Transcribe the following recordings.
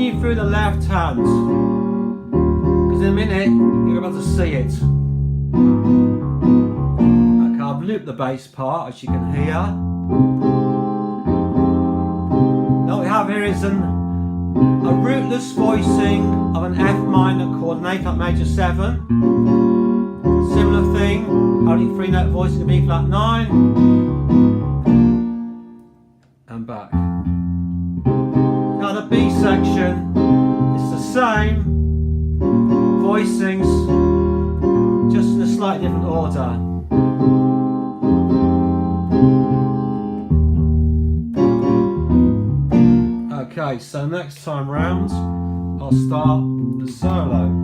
continue through the left hand, because in a minute you're about to see it. Okay, I've looped the bass part, as you can hear. Now what we have here is a rootless voicing of an F minor chord, an A flat major 7. Similar thing, only 3-note voicing of B flat 9. And back. Now the B section is the same voicings, just in a slightly different order. Okay, so next time round I'll start the solo.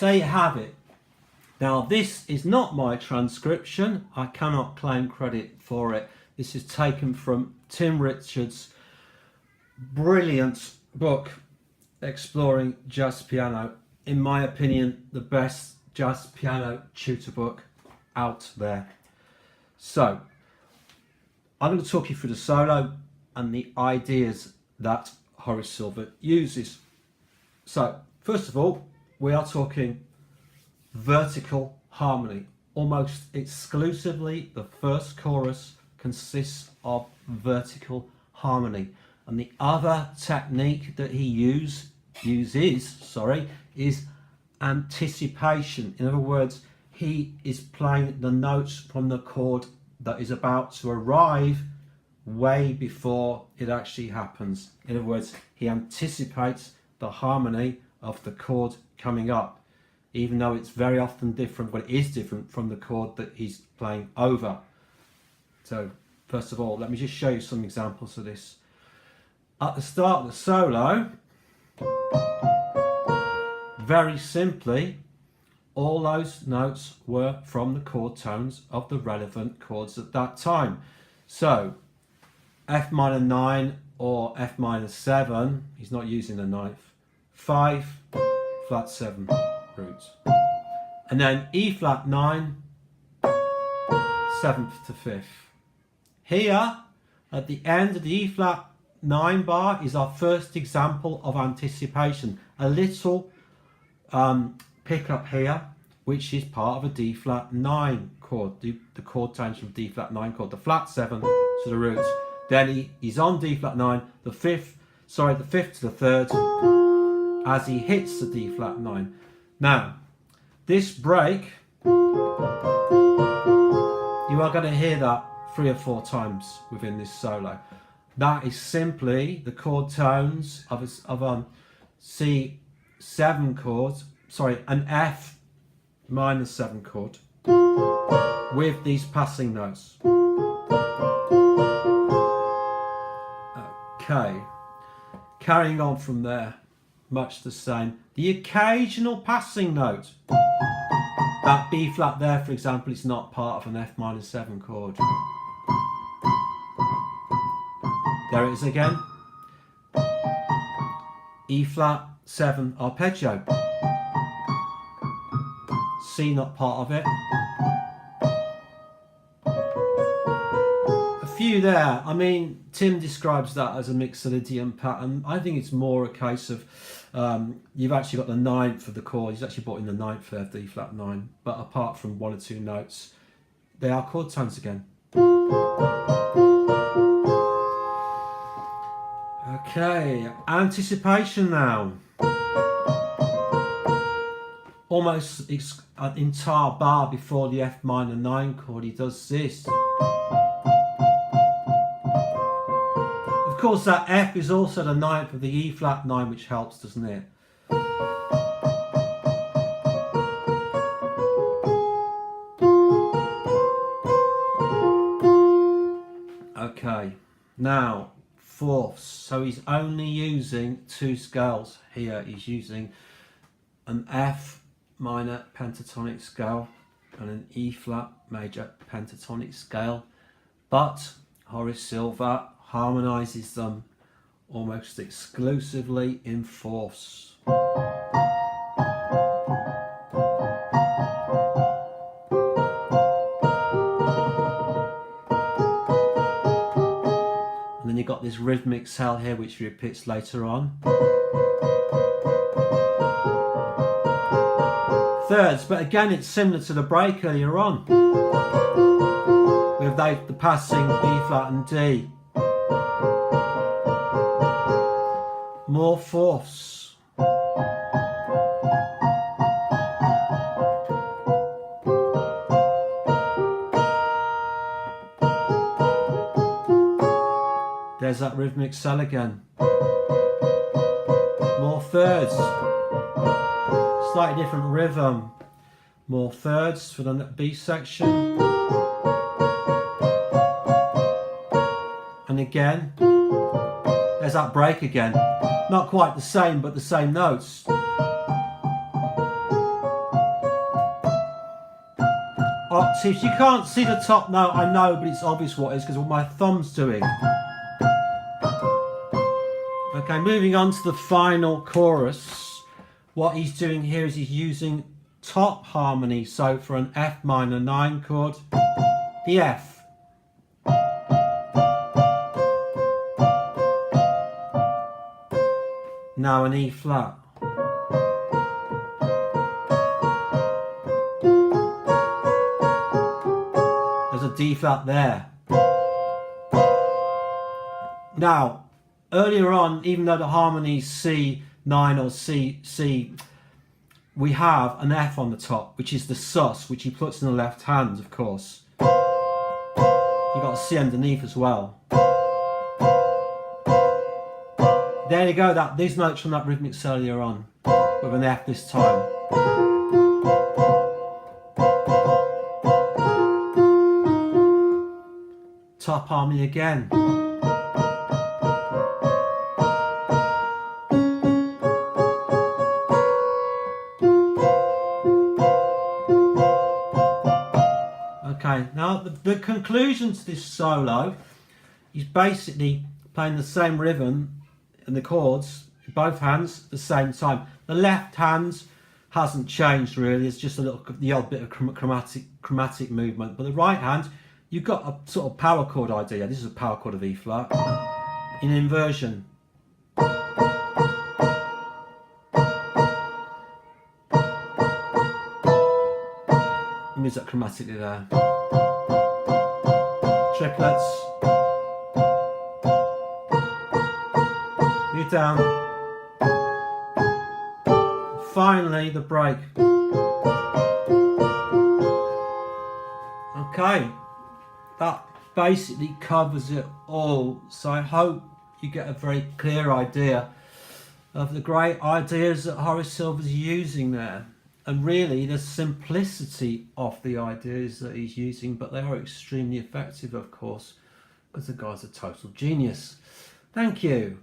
There you have it. Now this is not my transcription. I cannot claim credit for it. This is taken from Tim Richards' brilliant book exploring jazz piano. In my opinion, the best jazz piano tutor book out there. So I'm going to talk you through the solo and the ideas that Horace Silver uses. So first of all, we are talking vertical harmony. Almost exclusively the first chorus consists of vertical harmony, and the other technique that he uses is anticipation. In other words, he is playing the notes from the chord that is about to arrive way before it actually happens. In other words, he anticipates the harmony of the chord coming up, even though it's very often different, but it is different from the chord that he's playing over. So first of all, let me just show you some examples of this. At the start of the solo, very simply, all those notes were from the chord tones of the relevant chords at that time. So F minor 9 or F minor 7, he's not using the ninth, 5, flat 7, root. And then E flat 9, 7th to 5th. Here, at the end of the E flat 9 bar is our first example of anticipation. A little pickup here, which is part of a D flat 9 chord, the chord tangent of D flat 9 chord, the flat 7 to the root. Then he's on D flat 9, the 5th to the 3rd, as he hits the D flat 9. Now, this break, you are going to hear that 3 or 4 times within this solo. That is simply the chord tones of a C7 chord, an F minor 7 chord with these passing notes. Okay, carrying on from there, much the same. The occasional passing note. That B flat there, for example, is not part of an F minor 7 chord. There it is again. E flat 7 arpeggio. C not part of it. A few there. I mean, Tim describes that as a mixolydian pattern. I think it's more a case of you've actually got the 9th of the chord. He's actually brought in the 9th there, D flat 9. But apart from 1 or 2 notes, they are chord tones again. Okay, anticipation now. Almost an entire bar before the F minor 9 chord, he does this. Of course, that F is also the 9th of the E flat 9, which helps, doesn't it? Okay, now fourths. So he's only using 2 scales here. He's using an F minor pentatonic scale and an E flat major pentatonic scale, but Horace Silver harmonizes them almost exclusively in fourths. And then you've got this rhythmic cell here which repeats later on. Thirds, but again it's similar to the break earlier on with the passing B flat and D. More fourths. There's that rhythmic cell again. More thirds. Slightly different rhythm. More thirds for the B section. And again, there's that break again. Not quite the same, but the same notes. Octaves. You can't see the top note, I know, but it's obvious what it is because of what my thumb's doing. Okay, moving on to the final chorus. What he's doing here is he's using top harmony. So for an F minor 9 chord, the F. Now an E flat. There's a D flat there. Now, earlier on, even though the harmony's C9 or C, we have an F on the top, which is the sus, which he puts in the left hand, of course. You've got a C underneath as well. There you go, these notes from that rhythmic cell earlier on, with an F this time. Top harmony again. Okay, now the conclusion to this solo is basically playing the same rhythm and the chords, both hands, at the same time. The left hand hasn't changed really. It's just the odd bit of chromatic movement. But the right hand, you've got a sort of power chord idea. This is a power chord of E flat in inversion. Moves that chromatically there. Triplets. Move down. Finally, the break. Okay, that basically covers it all. So I hope you get a very clear idea of the great ideas that Horace Silver's using there. And really the simplicity of the ideas that he's using, but they are extremely effective, of course, because the guy's a total genius. Thank you.